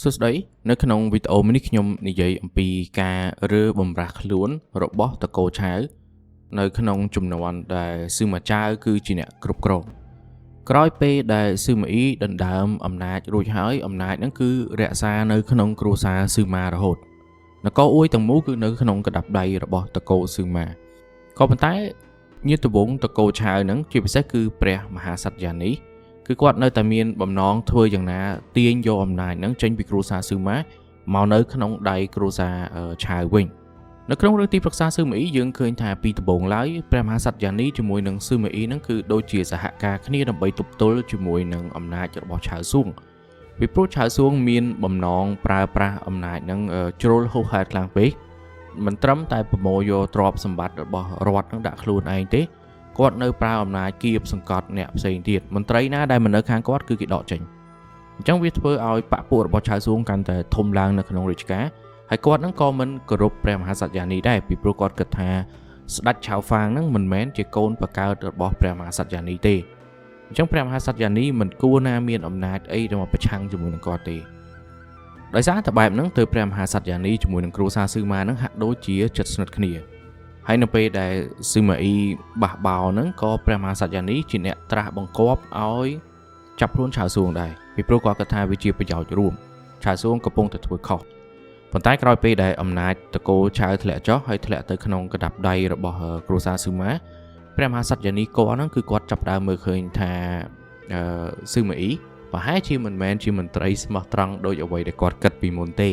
សួស្តីនៅក្នុងវីដេអូមួយនេះខ្ញុំនិយាយអំពីការរើបំរាស់ខ្លួនរបស់តកូលឆាវនៅក្នុងជំនាន់ដែលស៊ឺម៉ាចាវគឺជាអ្នកគ្រប់គ្រងក្រោយពេលដែលស៊ឺម៉ាអ៊ីដណ្ដើមអំណាចរួចហើយអំណាចហ្នឹងគឺរក្សានៅក្នុងគ្រួសារស៊ឺម៉ារហូតនគរអ៊ុយទាំងមូលគឺនៅក្នុងកណ្ដាប់ដៃរបស់តកូលស៊ឺម៉ាក៏ប៉ុន្តែញាតិវង្សតកូលឆាវហ្នឹងជាពិសេសគឺព្រះមហាក្សត្រយ៉ានីគឺគាត់នៅតែមានបំណងធ្វើយ៉ាងណាទាញយកអំណាចហ្នឹងចេញពីគ្រួសារស៊ឺម៉ាមកនៅក្នុងដៃគ្រួសារឆាវវិញនៅក្នុងរឿងទីប្រឹក្សាស៊ឺម៉ាអ៊ីយើងឃើញថាពីដំបូងឡើយព្រះមហាក្សត្រយ៉ានីជាមួយនឹងស៊ឺម៉ាអ៊ីហ្នឹងគឺដូចជាសហការគ្នាដើម្បីទប់ទល់ជាមួយនឹងអំណាចរបស់ឆាវស៊ូងពីព្រោះឆាវស៊ូងមានបំណងប្រើប្រាស់អំណាចហ្នឹងជ្រុលហួសហេតុខ្លាំងពេកមិនត្រឹមតែប្រមូលយកទ្រព្យសម្បត្តិរបស់រដ្ឋហ្នឹងដាក់ខ្លួនឯងទេគាត់នៅប្រើអំណាចគៀបសង្កត់អ្នកផ្សេងទៀតមន្ត្រីណាដែលមិននៅខាងគាត់គឺគេដកចេញអញ្ចឹងវាធ្វើឲ្យបពុរបស់ឆៅស៊ូងកាន់តែធំឡើងនៅក្នុងរាជការហើយគាត់ហ្នឹងក៏មិនគោរពព្រះមហាក្សត្រយ៉ានីដែរពីព្រោះគាត់គិតថាស្ដេចឆៅហ្វាងហ្នឹងមិនមែនជាកូនបកើតរបស់ព្រះមហាក្សត្រយ៉ានីទេអញ្ចឹងព្រះមហាក្សត្រយ៉ានីមិនគួរណាមានអំណាចអីដើម្បីប្រឆាំងជាមួយនឹងគាត់ទេដោយសារតែបែបហ្នឹងទើបព្រះមហាក្សត្រយ៉ានីជាមួយនឹងគ្រួសារស៊ឺម៉ាហ្នឹងហាក់ដូចជាជិតស្និទ្ធគ្នាហើយនៅពេលដែលស៊ឺម៉ាអ៊ីបះបោហ្នឹងក៏ព្រះមហាក្សត្រយ៉ានីជាអ្នកត្រាស់បង្គាប់ឲ្យចាប់ខ្លួនឆៅស៊ូងដែរពីព្រោះគាត់គិតថាវាជាប្រយោជន៍រួមឆៅស៊ូងកំពុងតែធ្វើខុសប៉ុន្តែក្រោយពេលដែលអំណាចតកូលឆៅធ្លាក់ចុះហើយធ្លាក់ទៅក្នុងកណ្ដាប់ដៃរបស់គ្រួសារស៊ឺម៉ាព្រះមហាក្សត្រយ៉ានីគាត់ហ្នឹងគឺគាត់ចាប់ផ្ដើមមើលឃើញថាស៊ឺម៉ាអ៊ីប្រហែលជាមិនមែនជាមន្ត្រីស្មោះត្រង់ដូចអ្វីដែលគាត់គិតពីមុនទេ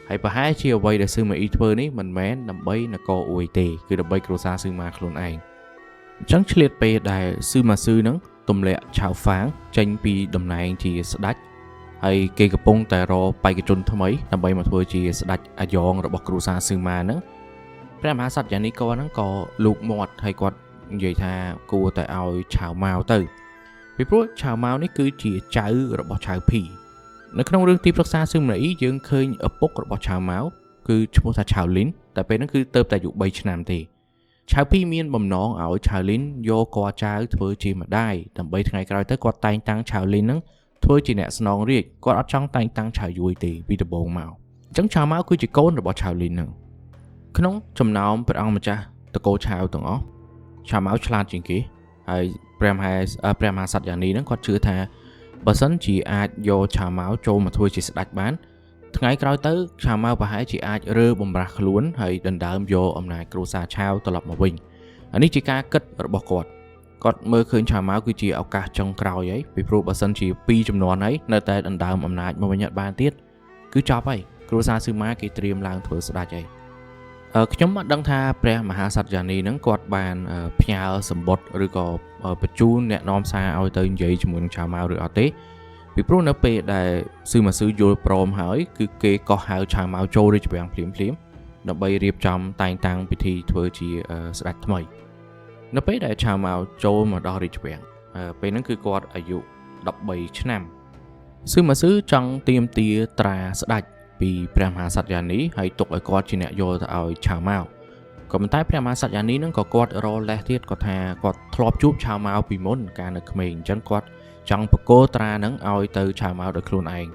ហើយប្រហែលជាអ្វីដែលស៊ឺម៉ាអ៊ីធ្វើនេះមិនមែនដើម្បីនគរអ៊ុយទេគឺដើម្បីគ្រួសារស៊ឺម៉ាខ្លួនឯងអញ្ចឹងឆ្លៀតពេលដែលស៊ឺម៉ាស៊ឺហ្នឹងទម្លាក់ឆៅហ្វាងចេញពីតំណែងជាស្ដេចហើយគេកំពុងតែរកបេក្ខជនថ្មីដើម្បីមកធ្វើជាស្ដេចអាយ៉ងរបស់គ្រួសារស៊ឺម៉ាហ្នឹងព្រះមហាក្សត្រយ៉ានីកហ្នឹងក៏លូកមាត់ហើយគាត់និយាយថាគួរតែឲ្យឆៅម៉ាវទៅពីព្រោះឆៅម៉ាវនេះគឺជាចៅរបស់ឆៅភីនៅក្នុងរឿងទីប្រឹក្សាស៊ឺម៉ាអ៊ីយើងឃើញឪពុករបស់ឆៅម៉ាវគឺឈ្មោះថាឆៅលីនតែពេលហ្នឹងគឺទៅតែអាយុ3ឆ្នាំទេឆៅភីមានបំណងឲ្យឆៅលីនយកគាត់ចៅធ្វើជាម្ដាយដើម្បីថ្ងៃក្រោយទៅគាត់តែងតាំងឆៅលីនហ្នឹងធ្វើជាអ្នកស្នងរាជគាត់អត់ចង់តែងតាំងឆៅយួយទេពីដំបូងមកអញ្ចឹងឆៅម៉ាវគឺជាកូនរបស់ឆៅលីនហ្នឹងក្នុងចំណោមព្រះអង្គម្ចាស់តកូលឆៅទាំងអស់ឆៅម៉ាវឆ្លាតជាងគេហើយព្រះមហាក្សត្រយ៉ានីហ្នឹងគាត់ជឿថាបើសិនជាអាចយកឆៅម៉ាវចូលមកធ្វើជាស្ដេចបានថ្ងៃក្រោយទៅឆៅម៉ាវប្រហែលជាអាចរើបំរាស់ខ្លួនហើយដណ្ដើមយកអំណាចគ្រួសារឆៅត្រឡប់មកវិញអានេះជាការគិតរបស់គាត់មើលឃើញឆៅម៉ាវគឺជាឱកាសចុងក្រោយហើយពីព្រោះបើសិនជា2ជំនាន់ហើយនៅតែដណ្ដើមអំណាចមកវិញអត់បានទៀតគឺចប់ហើយគ្រួសារស៊ឺម៉ាគេត្រៀមឡើងធ្វើស្ដេចហើយខ្ញុំអត់ដឹងថាព្រះមហាក្សត្រយ៉ានីហ្នឹងគាត់បានផ្ញើសម្បត្តិឬក៏បញ្ជូនអ្នកនាំសារឲ្យទៅនិយាយជាមួយនឹងឆៅម៉ាវឬអត់ទេពីព្រោះនៅពេលដែលស៊ឺម៉ាស៊ឺយល់ព្រមហើយគឺគេក៏ហៅឆៅម៉ាវចូលរាជវាំងភ្លាមដើម្បីរៀបចំតែងតាំងពិធីធ្វើជាស្ដេចថ្មីនៅពេលដែលឆៅម៉ាវចូលមកដល់រាជវាំងពេលហ្នឹងគឺគាត់អាយុ13ឆ្នាំស៊ឺម៉ាស៊ឺចង់ទាមទារត្រាស្ដេចពីព្រះមហាក្សត្រយ៉ានីហើយទុកឲ្យគាត់ជាអ្នកយកទៅឲ្យឆៅម៉ាវក៏ប៉ុន្តែព្រះមហាក្សត្រយ៉ានីហ្នឹងក៏គាត់រលេះទៀតគាត់ថាគាត់ធ្លាប់ជួបឆៅម៉ាវពីមុនកាលនៅក្មេងអញ្ចឹងគាត់ចង់បកគោត្រាហ្នឹងឲ្យទៅឆៅម៉ាវដោយខ្លួនឯង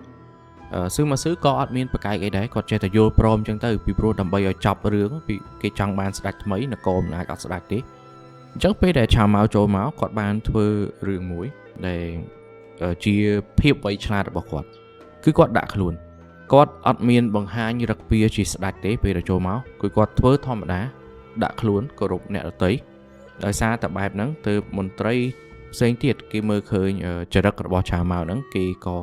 ស៊ឺម៉ាស៊ឺក៏អត់មានប្រកែកអីដែរគាត់ចេះតែយល់ព្រមអញ្ចឹងទៅពីព្រោះដើម្បីឲ្យចប់រឿងពីគេចង់បានស្ដេចថ្មីនគរអំណាចអត់ស្ដេចទេអញ្ចឹងពេលដែលឆៅម៉ាវចូលមកគាត់បានធ្វើរឿងមួយដែលជាភាពវៃឆ្លាតរបស់គាត់គឺគាត់ដាក់ខ្លួនគាត់អត់មានបង្ហាញរឹកពីជាស្ដេចទេពេលដែលចូលមកគឺគាត់ធ្វើធម្មតាដាក់ខ្លួនគោរពអ្នកដទៃដោយសារតែបែបហ្នឹងទើបមន្ត្រីផ្សេងទៀតគេមើលឃើញចរិតរបស់ឆៅម៉ាវហ្នឹងគេក៏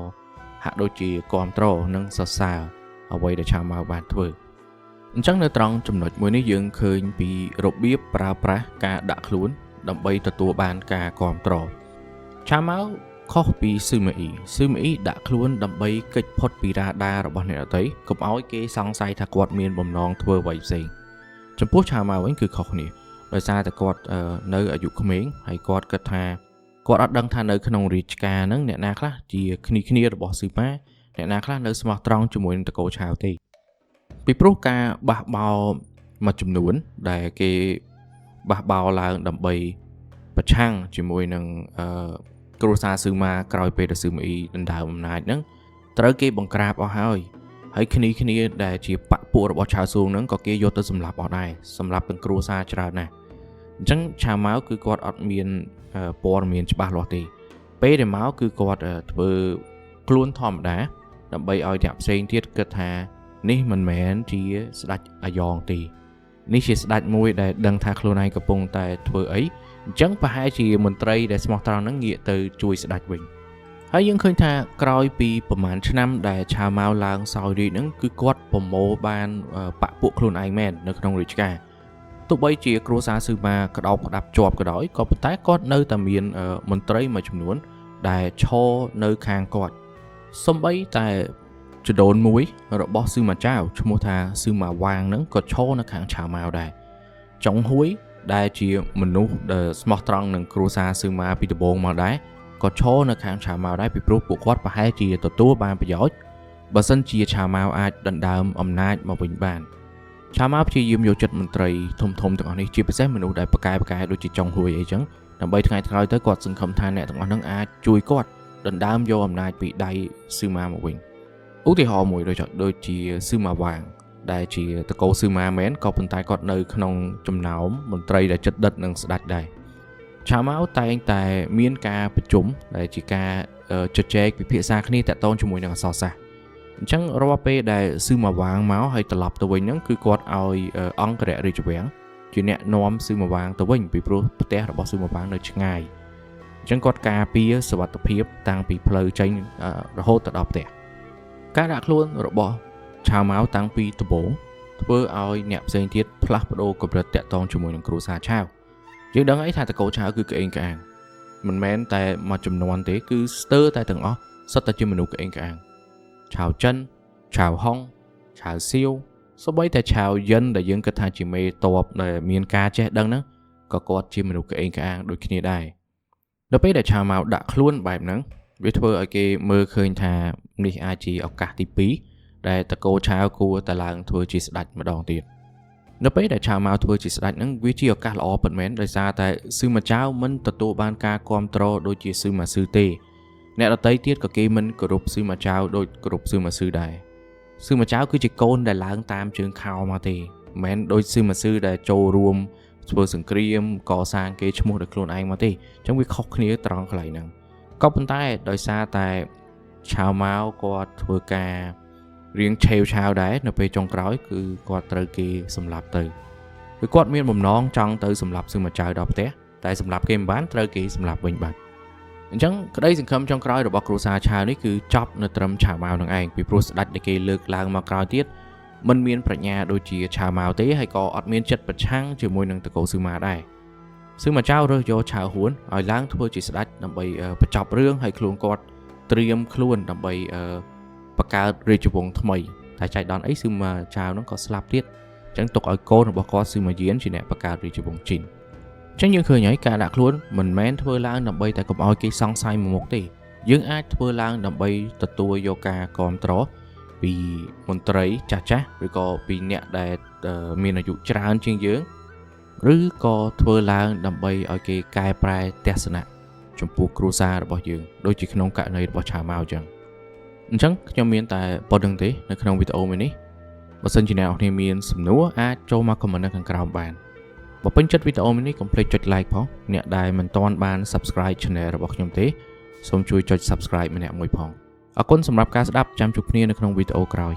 ហាក់ដូចជាគ្រប់គ្រងនិងសរសើរអ្វីដែលឆៅម៉ាវបានធ្វើអញ្ចឹងនៅត្រង់ចំណុចមួយនេះយើងឃើញពីរបៀបប្រើប្រាស់ការដាក់ខ្លួនដើម្បីទទួលបានការគ្រប់គ្រងឆៅម៉ាវខុសពីស៊ឺម៉ាអ៊ីដាក់ខ្លួនដើម្បីគេចផុតពីរ៉ាដារបស់អ្នកដទៃកុំឲ្យគេសង្ស័យថាគាត់មានបំណងធ្វើអ្វីផ្សេងចំពោះឆៅម៉ាវវិញគឺខុសគ្នាដោយសារតែគាត់នៅអាយុក្មេងហើយគាត់គិតថាគាត់អត់ដឹងថានៅក្នុងរាជការហ្នឹងអ្នកណាខ្លះជាគ្នារបស់ស៊ឺម៉ាអ្នកណាខ្លះនៅស្មោះត្រង់ជាមួយនឹងតកូលឆៅទេពីព្រោះការបះបោរមួយចំនួនដែលគេបះបោរឡើងដើម្បីប្រឆាំងជាមួយនឹងគ្រួសារស៊ឺម៉ាក្រោយពេលដែលស៊ឺម៉ាអ៊ីដណ្ដើមអំណាចហ្នឹង ត្រូវគេបង្ក្រាបអស់ហើយគ្នាដែលជាបពពួករបស់ឆាវស៊ូងហ្នឹងក៏គេយកទៅសម្លាប់អស់ដែរសម្លាប់ទាំងគ្រួសារច្រើនណាស់អញ្ចឹងឆាវម៉ៅគឺគាត់អត់មានព័ត៌មានច្បាស់លាស់ទេពេលដែលមកគឺគាត់ធ្វើខ្លួនធម្មតាដើម្បីឲ្យអ្នកផ្សេងទៀតគិតថានេះមិនមែនជាស្ដេចអាយ៉ងទេនេះជាស្ដេចមួយដែលដឹងថាខ្លួនឯងកំពុងតែធ្វើអីអញ្ចឹងប្រហែលជាមន្ត្រីដែលស្មោះត្រង់ហ្នឹងងាកទៅជួយស្ដេចវិញហើយយើងឃើញថាក្រោយពីប្រហែលឆ្នាំដែលឆាវម៉ៅឡើងសោយរាជហ្នឹងគឺគាត់ប្រមូលបានបពពួកខ្លួនឯងមែននៅក្នុងរាជការទោះបីជាគ្រួសារស៊ឺម៉ាក្តោបក្តាប់ជាប់ក៏ដោយក៏ប៉ុន្តែគាត់នៅតែមានមន្ត្រីមួយចំនួនដែលឈរនៅខាងគាត់សូម្បីតែចដូនមួយរបស់ស៊ឺម៉ាចាវឈ្មោះថាស៊ឺម៉ាវ៉ាងហ្នឹងក៏ឈរនៅខាងឆាវម៉ៅដែរចុងហួយដែលជាមនុស្សដែលស្មោះត្រង់នឹងគ្រួសារស៊ឺម៉ាពីដំបូងមកដែរក៏ឈរនៅខាងឆាវម៉ៅដែរពីព្រោះពួកគាត់ប្រហែលជាទទួលបានប្រយោជន៍បើសិនជាឆាវម៉ៅអាចដណ្ដើមអំណាចមកវិញបានឆាវម៉ៅព្យាយាមយកចិត្តមន្ត្រីធំទាំងអស់នេះជាពិសេសមនុស្សដែលប្រកែដូចជាចុងហួយអីចឹងដើម្បីថ្ងៃក្រោយទៅគាត់សង្ឃឹមថាអ្នកទាំងអស់ហ្នឹងអាចជួយគាត់ដណ្ដើមយកអំណាចពីដៃស៊ឺម៉ាមកវិញឧទាហរណ៍មួយដូចជាស៊ឺម៉ាវ៉ាងដែលជាតកូលស៊ឺម៉ាមែនក៏ប៉ុន្តែគាត់នៅក្នុងចំណោមមន្ត្រីដែលជិតដិតនឹងស្ដេចដែរឆាវម៉ៅតែងតែមានការប្រជុំដែលជាការជជែកពិភាក្សាគ្នាតាក់ទងជាមួយនឹងអក្សរសាស្ត្រអញ្ចឹងរាល់ពេលដែលស៊ឺម៉ាវ៉ាងមកហើយត្រឡប់ទៅវិញហ្នឹងគឺគាត់ឲ្យអង្គរៈរាជវាំងជាអ្នកនាំស៊ឺម៉ាវ៉ាងទៅវិញពីព្រោះផ្ទះរបស់ស៊ឺម៉ាវ៉ាងនៅឆ្ងាយអញ្ចឹងគាត់ការពារសុវត្ថិភាពតាំងពីផ្លូវចេញរហូតទៅដល់ផ្ទះការដាក់ខ្លួនរបស់ឆាវម៉ៅតាំងពីដំបូងធ្វើឲ្យអ្នកផ្សេងទៀតផ្លាស់ប្ដូរកម្រិតតាក់ទងជាមួយនឹងគ្រួសារឆាវយើងដឹងអីថាតកូលឆាវគឺក្អេងក្អាងមិនមែនតែមួយចំនួនទេគឺស្ទើរតែទាំងអស់សុទ្ធតែជាមនុស្សក្អេងក្អាងឆាវចិនឆាវហុងឆាវសៀវសូម្បីតែឆាវយិនដែលយើងគិតថាជាមេតបដែលមានការចេះដឹងហ្នឹងក៏គាត់ជាមនុស្សក្អេងក្អាងដូចគ្នាដែរដល់ពេលដែលឆាវម៉ៅដាក់ខ្លួនបែបហ្នឹងវាធ្វើឲ្យគេមើលឃើញថានេះអាចជាឱកាសទី2ដែលតកូលឆាវគួរតែឡើងធ្វើជាស្ដេចម្ដងទៀតនៅពេលដែលឆាវម៉ៅធ្វើជាស្ដេចហ្នឹងវាជាឱកាសល្អពិតមែនដោយសារតែស៊ឺម៉ាចាវមិនទទួលបានការគាំទ្រដូចជាស៊ឺម៉ាស៊ឺទេអ្នកដទៃទៀតក៏គេមិនគោរពស៊ឺម៉ាចាវដូចគោរពស៊ឺម៉ាស៊ឺដែរស៊ឺម៉ាចាវគឺជាកូនដែលឡើងតាមជើងខោមកទេមិនមែនដូចស៊ឺម៉ាស៊ឺដែលចូលរួមធ្វើសង្គ្រាមកសាងគេឈ្មោះដោយខ្លួនឯងមកទេអញ្ចឹងវាខុសគ្នាត្រង់កន្លែងហ្នឹងក៏ប៉ុន្តែដោយសារតែឆាវម៉ៅគាត់ធ្វើការរៀងឆេវឆាវដែរនៅពេលចុងក្រោយគឺគាត់ត្រូវគេសម្លាប់ទៅគឺគាត់មានបំណងចង់ទៅសម្លាប់ស៊ឺម៉ាចាវដល់ផ្ទះតែសម្លាប់គេមិនបានត្រូវគេសម្លាប់វិញបាត់អញ្ចឹងក្តីសង្ឃឹមចុងក្រោយរបស់គ្រួសារឆាវនេះគឺចប់នៅត្រឹមឆាវម៉ៅនឹងឯងពីព្រោះស្ដេចដែលគេលើកឡើងមកក្រោយទៀតមិនមានប្រាជ្ញាដូចជាឆាវម៉ៅទេហើយក៏អត់មានចិត្តប្រឆាំងជាមួយនឹងតកូលស៊ឺម៉ាដែរស៊ឺម៉ាចាវរើសយកឆាវហួនឲ្យឡើងធ្វើជាស្ដេចដើម្បីបញ្ចប់រឿងហើយខ្លួនគាត់ត្រៀមខ្លួនដើម្បីបង្កើតរាជវង្សថ្មីតែចៃដន្យអីស៊ឺម៉ាចាវហ្នឹងក៏ស្លាប់ទៀតអញ្ចឹងទុកឲ្យកូនរបស់គាត់ស៊ឺម៉ាយានជាអ្នកបង្កើតរាជវង្សជីនអញ្ចឹងយើងឃើញហើយការដាក់ខ្លួនមិនមែនធ្វើឡើងដើម្បីតែកុំឲ្យគេសង្ស័យមួយមុខទេយើងអាចធ្វើឡើងដើម្បីទទួលយកការគាំទ្រពីមន្ត្រីចាស់ឬក៏ពីអ្នកដែលមានអាយុច្រើនជាងយើងឬក៏ធ្វើឡើងដើម្បីឲ្យគេកែប្រែទស្សនៈចំពោះគ្រួសាររបស់យើងដូចជាក្នុងករណីរបស់ឆាវម៉ៅអញ្ចឹងខ្ញុំមានតែប៉ុណ្្នឹងទេនៅក្នុងវីដេអូមួយនេះបើសិនជាអ្នកនរគ្នាមានសំណួរអាចចូលមក comment នៅខាងក្រោមបានបើពេញចិត្តវីដេអូមួយនេះកុំភ្លេចចុច like ផងអ្នកដែលមិនទាន់បាន subscribe channel របស់ខ្ញុំទេសូមជួយចុច subscribe ម្នាក់មួយផងអរគុណសម្រាប់ការស្ដាប់ចាំជួបគ្នានៅក្នុងវីដេអូក្រោយ